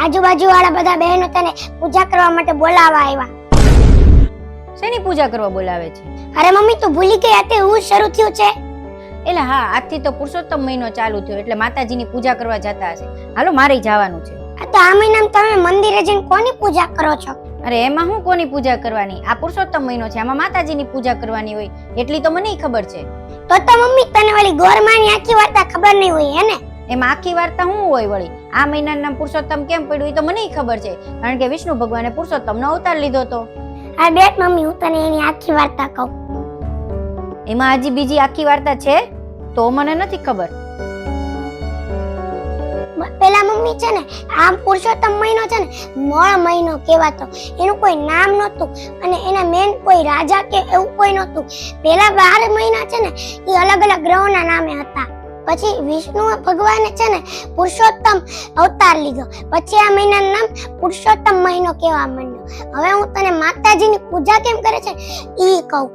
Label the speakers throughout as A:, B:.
A: આજુબાજુ વાળા બધા બહેનો તને પૂજા કરવા માટે બોલાવવા આવ્યા.
B: શેની પૂજા કરવા બોલાવે છે?
A: અરે મમ્મી તું ભૂલી ગઈ હતી હું શરૂ થયું છે.
B: એટલે હા, આજથી તો પુરુષોત્તમ મહિનો ચાલુ થયો એટલે માતાજીની પૂજા કરવા જતા હશે. હાલો મારે જવાનું છે.
A: તો આ મહિનામાં તમે મંદિરે જઈને કોની પૂજા કરો છો?
B: અરે એમાં હું કોની પૂજા કરવાની? આ પુરુષોત્તમ મહિનો છે, આમાં માતાજીની પૂજા કરવાની હોય એટલી તો મને ખબર છે.
A: તો મમ્મી તને વાલી ગોરમાની આખી વાર્તા ખબર નહીં હોય હે ને?
B: એમાં આખી વાર્તા શું હોય વળી? આ મહિનાનું નામ પુરુષોત્તમ કેમ પડ્યું એ તો મને ખબર છે, કારણ કે વિષ્ણુ ભગવાને પુરુષોત્તમનો અવતાર લીધો હતો.
A: આ બેટ મમ્મી હું તને એની આખી વાર્તા કહું.
B: એમાં હજી બીજી આખી વાર્તા છે તો મને નથી ખબર.
A: પેલા મમ્મી છે ને આ પુરુષોત્તમ મહિનો છે ને મોળ મહિનો કહેવાતો. એનું કોઈ નામ નહોતું અને એના મેન કોઈ રાજા કે એવું કોઈ નહોતું. પેલા 12 મહિના છે ને એ અલગ અલગ ગ્રહોના નામે હતા. પછી વિષ્ણુ ભગવાને છે ને પુરુષોત્તમ અવતાર લીધો. પછી આ મહિનાનું નામ પુરુષોત્તમ મહિનો કહેવા માંડ્યો. હવે હું તને માતાજીની પૂજા કેમ કરે છે ઈ કહું.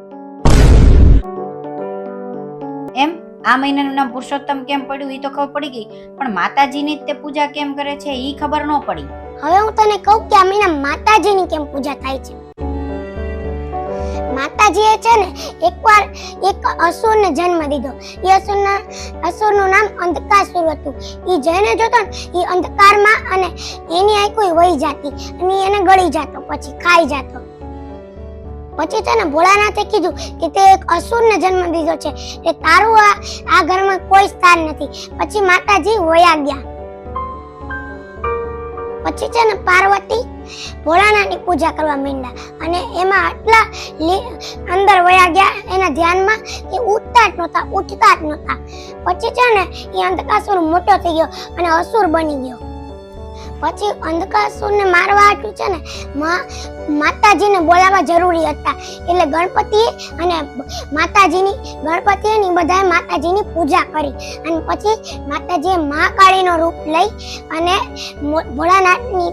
B: એમ આ મહિનાનું નામ પુરુષોત્તમ કેમ પડ્યું એ તો ખબર પડી ગઈ, પણ માતાજીની તે પૂજા કેમ કરે છે એ ખબર ન પડી.
A: હવે હું તને કહું કે આ મહિના માતાજીની કેમ પૂજા થાય છે. માતાજીએ છે ને એકવાર એક અસુરને જન્મ દીધો. એ અસુરનું નામ અંધકાસુર હતું. એ જઈને જોતો ને એ અંધકારમાં અને એની આંખો વહી જાતી અને એને ગળી જાતો, પછી ખાઈ જાતો. પછી છે ને ભોળાનાથે કીધું કે તે એક અસુરને જન્મ દીધો છે, એ તારું આ ઘરમાં કોઈ સ્થાન નથી. પછી માતાજી વયા ગયા. પછી છે ને પાર્વતી ભોળાનાથની પૂજા કરવા માંડ્યા અને એમાં આટલા અંદર વયા ગયા એના ધ્યાનમાં કે ઉઠતા જ નહોતા. પછી છે ને એ અંધકાસુર મોટો થઈ ગયો અને અસુર બની ગયો. પછી અંધકાસુરને મારવા હાટું છે ને માતાજીને બોલાવવા જરૂરી હતા. એટલે ગણપતિએ બધાએ માતાજીની પૂજા કરી અને પછી માતાજીએ મહાકાળીનો રૂપ લઈ અને ભોળાનાથની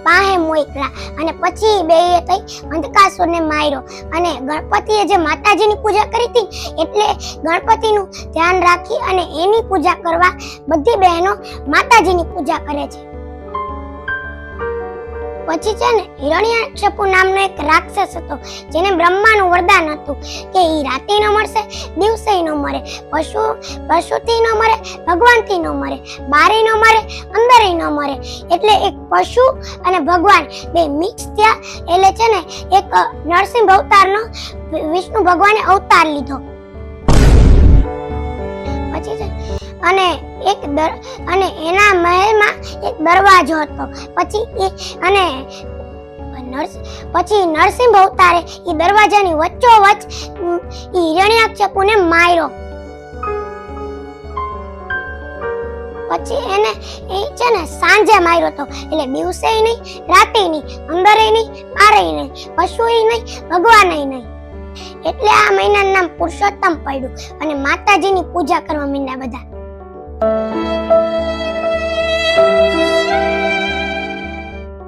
A: પાસે મોકલા અને પછી બેએ થઈ અંધકાસુરને માર્યો. અને ગણપતિએ જે માતાજીની પૂજા કરી હતી એટલે ગણપતિનું ધ્યાન રાખી અને એની પૂજા કરવા બધી બહેનો માતાજીની પૂજા કરે છે. પછી છે ને હિરણ્યકશિપુ નામનો એક રાક્ષસ હતો જેને બ્રહ્માનું વરદાન હતું કે ઈ રાતે ન મળશે, દિવસે ન મરે, પશુથી ન મરે, ભગવાનથી ન મરે, બારે ન મરે, અંદરે ન મરે. એટલે એક પશુ અને ભગવાન બે મિક્સ થયા. એટલે છે ને એક નરસિંહ અવતારનો વિષ્ણુ ભગવાને અવતાર લીધો. પછી છે અને એના મહેલમાં એક દરવાજો હતો. પછી નરસિંહ અવતારે એ દરવાજાની વચ્ચોવચ્ચ હિરણ્યકશિપુને માર્યો. પછી એને એ છે ને સાંજે માર્યો હતો. એટલે દિવસે નહીં, રાતે નહીં, અંદરે નહીં, બારે નહીં, પશુએ નહીં, ભગવાને નહીં. એટલે આ મહિનાનું નામ પુરુષોત્તમ પડ્યું અને માતાજીની પૂજા કરવા માંડ્યા બધા.